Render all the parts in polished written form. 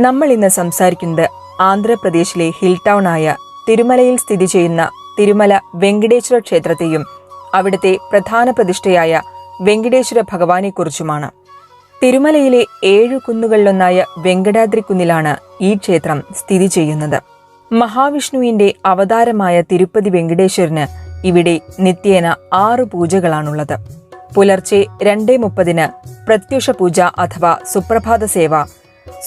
നമ്മൾ ഇന്ന് സംസാരിക്കുന്നത് ആന്ധ്രാപ്രദേശിലെ ഹിൽ ടൗൺ ആയ തിരുമലയിൽ സ്ഥിതി ചെയ്യുന്ന തിരുമല വെങ്കടേശ്വര ക്ഷേത്രത്തെയും അവിടുത്തെ പ്രധാന പ്രതിഷ്ഠയായ വെങ്കടേശ്വര ഭഗവാനെക്കുറിച്ചുമാണ്. തിരുമലയിലെ 7 കുന്നുകളിലൊന്നായ വെങ്കടാദ്രി കുന്നിലാണ് ഈ ക്ഷേത്രം സ്ഥിതി ചെയ്യുന്നത്. മഹാവിഷ്ണുവിന്റെ അവതാരമായ തിരുപ്പതി വെങ്കടേശ്വരന് ഇവിടെ നിത്യേന 6 പൂജകളാണുള്ളത്. പുലർച്ചെ 2:30 പ്രത്യുഷ പൂജ അഥവാ സുപ്രഭാത സേവ,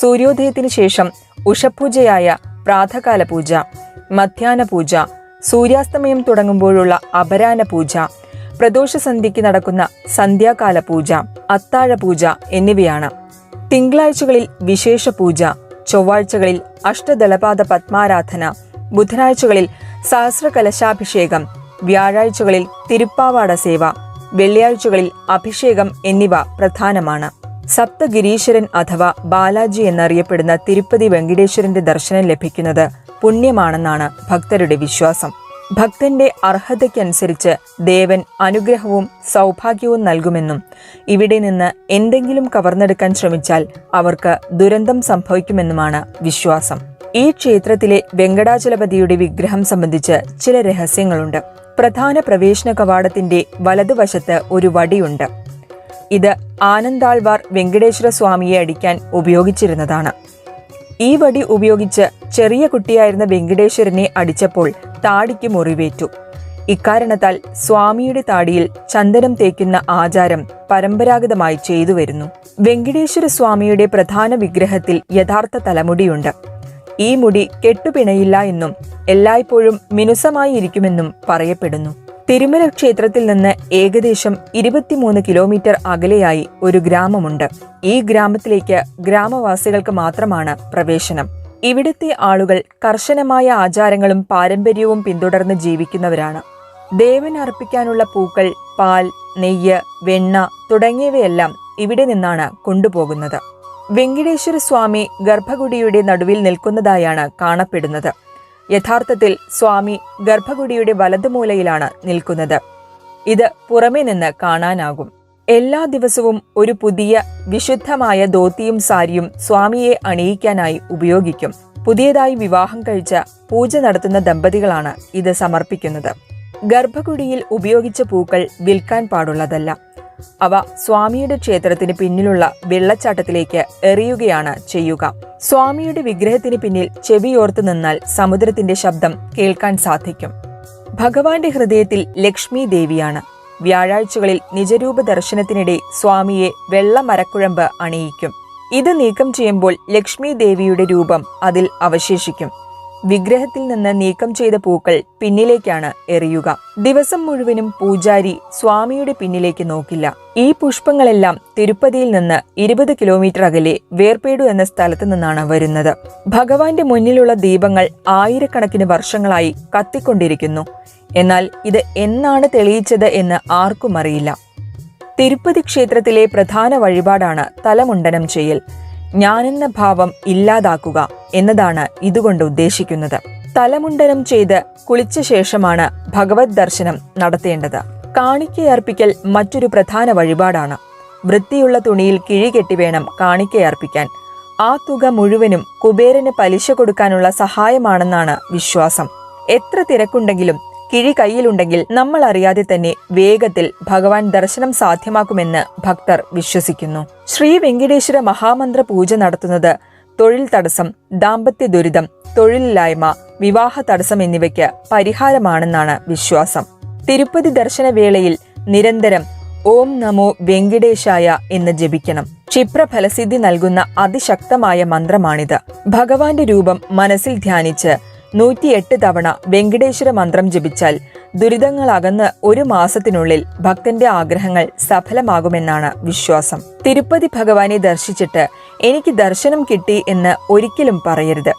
സൂര്യോദയത്തിനു ശേഷം ഉഷപൂജയായ പ്രാതകാല പൂജ, മധ്യാഹ്ന പൂജ, സൂര്യാസ്തമയം തുടങ്ങുമ്പോഴുള്ള അപരാഹ്ന പൂജ, പ്രദോഷസന്ധ്യയ്ക്ക് നടക്കുന്ന സന്ധ്യാകാല പൂജ, അത്താഴ പൂജ എന്നിവയാണ്. തിങ്കളാഴ്ചകളിൽ വിശേഷ പൂജ, ചൊവ്വാഴ്ചകളിൽ അഷ്ടദളപാദ പത്മാരാധന, ബുധനാഴ്ചകളിൽ സഹസ്രകലശാഭിഷേകം, വ്യാഴാഴ്ചകളിൽ തിരുപ്പാവാട സേവ, വെള്ളിയാഴ്ചകളിൽ അഭിഷേകം എന്നിവ പ്രധാനമാണ്. സപ്തഗിരീശ്വരൻ അഥവാ ബാലാജി എന്നറിയപ്പെടുന്ന തിരുപ്പതി വെങ്കടേശ്വരന്റെ ദർശനം ലഭിക്കുന്നത് പുണ്യമാണെന്നാണ് ഭക്തരുടെ വിശ്വാസം. ഭക്തന്റെ അർഹതയ്ക്കനുസരിച്ച് ദേവൻ അനുഗ്രഹവും സൗഭാഗ്യവും നൽകുമെന്നും ഇവിടെ നിന്ന് എന്തെങ്കിലും കവർന്നെടുക്കാൻ ശ്രമിച്ചാൽ അവർക്ക് ദുരന്തം സംഭവിക്കുമെന്നുമാണ് വിശ്വാസം. ഈ ക്ഷേത്രത്തിലെ വെങ്കടാചലപതിയുടെ വിഗ്രഹം സംബന്ധിച്ച് ചില രഹസ്യങ്ങളുണ്ട്. പ്രധാന പ്രവേശന കവാടത്തിന്റെ വലതുവശത്ത് ഒരു വടിയുണ്ട്. ഇത് ആനന്ദാൾവാർ വെങ്കടേശ്വര സ്വാമിയെ അടിക്കാൻ ഉപയോഗിച്ചിരുന്നതാണ്. ഈ വടി ഉപയോഗിച്ച് ചെറിയ കുട്ടിയായിരുന്ന വെങ്കടേശ്വരനെ അടിച്ചപ്പോൾ താടിക്ക് മുറിവേറ്റു. ഇക്കാരണത്താൽ സ്വാമിയുടെ താടിയിൽ ചന്ദനം തേക്കുന്ന ആചാരം പരമ്പരാഗതമായി ചെയ്തു വരുന്നു. വെങ്കടേശ്വര സ്വാമിയുടെ പ്രധാന വിഗ്രഹത്തിൽ യഥാർത്ഥ തലമുടിയുണ്ട്. ഈ മുടി കെട്ടുപിണയില്ല എന്നും എല്ലായ്പ്പോഴും മിനുസമായി ഇരിക്കുമെന്നും പറയപ്പെടുന്നു. തിരുമല ക്ഷേത്രത്തിൽ നിന്ന് ഏകദേശം 23 കിലോമീറ്റർ അകലെയായി ഒരു ഗ്രാമമുണ്ട്. ഈ ഗ്രാമത്തിലേക്ക് ഗ്രാമവാസികൾക്ക് മാത്രമാണ് പ്രവേശനം. ഇവിടുത്തെ ആളുകൾ കർശനമായ ആചാരങ്ങളും പാരമ്പര്യവും പിന്തുടർന്ന് ജീവിക്കുന്നവരാണ്. ദേവന് അർപ്പിക്കാനുള്ള പൂക്കൾ, പാൽ, നെയ്യ്, വെണ്ണ തുടങ്ങിയവയെല്ലാം ഇവിടെ നിന്നാണ് കൊണ്ടുപോകുന്നത്. വെങ്കടേശ്വര സ്വാമി ഗർഭഗുഡിയുടെ നടുവിൽ നിൽക്കുന്നതായാണ് കാണപ്പെടുന്നത്. യഥാർത്ഥത്തിൽ സ്വാമി ഗർഭഗുഡിയുടെ വലതുമൂലയിലാണ് നിൽക്കുന്നത്. ഇത് പുറമേ നിന്ന് കാണാനാകും. എല്ലാ ദിവസവും ഒരു പുതിയ വിശുദ്ധമായ ധോത്തിയും സാരിയും സ്വാമിയെ അണിയിക്കാനായി ഉപയോഗിക്കും. പുതിയതായി വിവാഹം കഴിച്ച പൂജ നടത്തുന്ന ദമ്പതികളാണ് ഇത് സമർപ്പിക്കുന്നത്. ഗർഭഗുഡിയിൽ ഉപയോഗിച്ച പൂക്കൾ വിൽക്കാൻ പാടുള്ളതല്ല. അവ സ്വാമിയുടെ ക്ഷേത്രത്തിന് പിന്നിലുള്ള വെള്ളച്ചാട്ടത്തിലേക്ക് എറിയുകയാണ് ചെയ്യുക. സ്വാമിയുടെ വിഗ്രഹത്തിന് പിന്നിൽ ചെവിയോർത്ത് നിന്നാൽ സമുദ്രത്തിന്റെ ശബ്ദം കേൾക്കാൻ സാധിക്കും. ഭഗവാന്റെ ഹൃദയത്തിൽ ലക്ഷ്മി ദേവിയാണ്. വ്യാഴാഴ്ചകളിൽ നിജരൂപ ദർശനത്തിനിടെ സ്വാമിയെ വെള്ള മരക്കുഴമ്പ് അണിയിക്കും. ഇത് നീക്കം ചെയ്യുമ്പോൾ ലക്ഷ്മി ദേവിയുടെ രൂപം അതിൽ അവശേഷിക്കും. വിഗ്രഹത്തിൽ നിന്ന് നീക്കം ചെയ്ത പൂക്കൾ പിന്നിലേക്കാണ് എറിയുക. ദിവസം മുഴുവനും പൂജാരി സ്വാമിയുടെ പിന്നിലേക്ക് നോക്കില്ല. ഈ പുഷ്പങ്ങളെല്ലാം തിരുപ്പതിയിൽ നിന്ന് 20 കിലോമീറ്റർ അകലെ വേർപേടു എന്ന സ്ഥലത്ത് നിന്നാണ് വരുന്നത്. ഭഗവാന്റെ മുന്നിലുള്ള ദീപങ്ങൾ ആയിരക്കണക്കിന് വർഷങ്ങളായി കത്തിക്കൊണ്ടിരിക്കുന്നു. എന്നാൽ ഇത് എന്നാണ് തെളിയിച്ചത് എന്ന് ആർക്കും അറിയില്ല. തിരുപ്പതി ക്ഷേത്രത്തിലെ പ്രധാന വഴിപാടാണ് തലമുണ്ടനം ചെയ്യൽ. ഞാനെന്ന ഭാവം ഇല്ലാതാക്കുക എന്നതാണ് ഇതുകൊണ്ട് ഉദ്ദേശിക്കുന്നത്. തലമുണ്ടനം ചെയ്ത് കുളിച്ച ശേഷമാണ് ഭഗവത് ദർശനം നടത്തേണ്ടത്. കാണിക്കയർപ്പിക്കൽ മറ്റൊരു പ്രധാന വഴിപാടാണ്. വൃത്തിയുള്ള തുണിയിൽ കിഴി കെട്ടി വേണം കാണിക്കയർപ്പിക്കാൻ. ആ തുക മുഴുവനും കുബേരന് പലിശ കൊടുക്കാനുള്ള സഹായമാണെന്നാണ് വിശ്വാസം. എത്ര തിരക്കുണ്ടെങ്കിലും കിഴി കയ്യിലുണ്ടെങ്കിൽ നമ്മൾ അറിയാതെ തന്നെ വേഗത്തിൽ ഭഗവാൻ ദർശനം സാധ്യമാക്കുമെന്ന് ഭക്തർ വിശ്വസിക്കുന്നു. ശ്രീ വെങ്കടേശ്വര മഹാമന്ത്ര പൂജ നടത്തുന്നത് തൊഴിൽ തടസ്സം, ദാമ്പത്യ ദുരിതം, തൊഴിലില്ലായ്മ, വിവാഹ തടസ്സം എന്നിവയ്ക്ക് പരിഹാരമാണെന്നാണ് വിശ്വാസം. തിരുപ്പതി ദർശനവേളയിൽ നിരന്തരം ഓം നമോ വെങ്കടേശായ എന്ന് ജപിക്കണം. ക്ഷിപ്രഫലസിദ്ധി നൽകുന്ന അതിശക്തമായ മന്ത്രമാണിത്. ഭഗവാന്റെ രൂപം മനസ്സിൽ ധ്യാനിച്ച് 108 തവണ വെങ്കടേശ്വര മന്ത്രം ജപിച്ചാൽ ദുരിതങ്ങൾ അകന്ന് 1 മാസത്തിനുള്ളിൽ ഭക്തന്റെ ആഗ്രഹങ്ങൾ സഫലമാകുമെന്നാണ് വിശ്വാസം. തിരുപ്പതി ഭഗവാനെ ദർശിച്ചിട്ട് എനിക്ക് ദർശനം കിട്ടി എന്ന് ഒരിക്കലും പറയരുത്.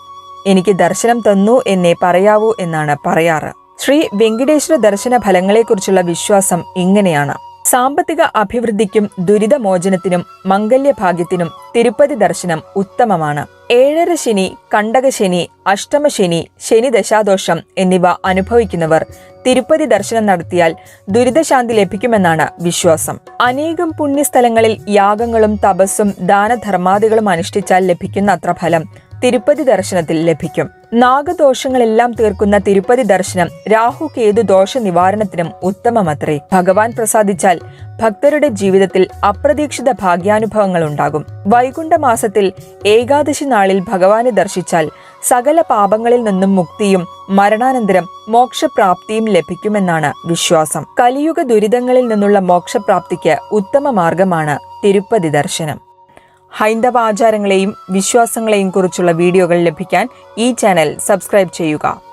എനിക്ക് ദർശനം തന്നു എന്നേ പറയാവൂ എന്നാണ് പറയാറ്. ശ്രീ വെങ്കടേശ്വര ദർശന ഫലങ്ങളെക്കുറിച്ചുള്ള വിശ്വാസം ഇങ്ങനെയാണ്. സാമ്പത്തിക അഭിവൃദ്ധിക്കും ദുരിതമോചനത്തിനും മംഗല്യഭാഗ്യത്തിനും തിരുപ്പതി ദർശനം ഉത്തമമാണ്. 7.5 ശനി, കണ്ടകശനി, അഷ്ടമശനി, ശനി ദശാദോഷം എന്നിവ അനുഭവിക്കുന്നവർ തിരുപ്പതി ദർശനം നടത്തിയാൽ ദുരിതശാന്തി ലഭിക്കുമെന്നാണ് വിശ്വാസം. അനേകം പുണ്യസ്ഥലങ്ങളിൽ യാഗങ്ങളും തപസ്സും ദാനധർമാദികളും അനുഷ്ഠിച്ചാൽ ലഭിക്കുന്ന അത്ര ഫലം തിരുപ്പതി ദർശനത്തിൽ ലഭിക്കും. നാഗദോഷങ്ങളെല്ലാം തീർക്കുന്ന തിരുപ്പതി ദർശനം രാഹു കേതു ദോഷ നിവാരണത്തിനും ഉത്തമമത്രേ. ഭഗവാൻ പ്രസാദിച്ചാൽ ഭക്തരുടെ ജീവിതത്തിൽ അപ്രതീക്ഷിത ഭാഗ്യാനുഭവങ്ങൾ ഉണ്ടാകും. വൈകുണ്ഠ മാസത്തിൽ ഏകാദശി നാളിൽ ഭഗവാനെ ദർശിച്ചാൽ സകല പാപങ്ങളിൽ നിന്നും മുക്തിയും മരണാനന്തരം മോക്ഷപ്രാപ്തിയും ലഭിക്കുമെന്നാണ് വിശ്വാസം. കലിയുഗ ദുരിതങ്ങളിൽ നിന്നുള്ള മോക്ഷപ്രാപ്തിക്ക് ഉത്തമ മാർഗമാണ് തിരുപ്പതി ദർശനം. ഹൈന്ദവ ആചാരങ്ങളെയും വിശ്വാസങ്ങളെയും കുറിച്ചുള്ള വീഡിയോകൾ ലഭിക്കാൻ ഈ ചാനൽ സബ്സ്ക്രൈബ് ചെയ്യുക.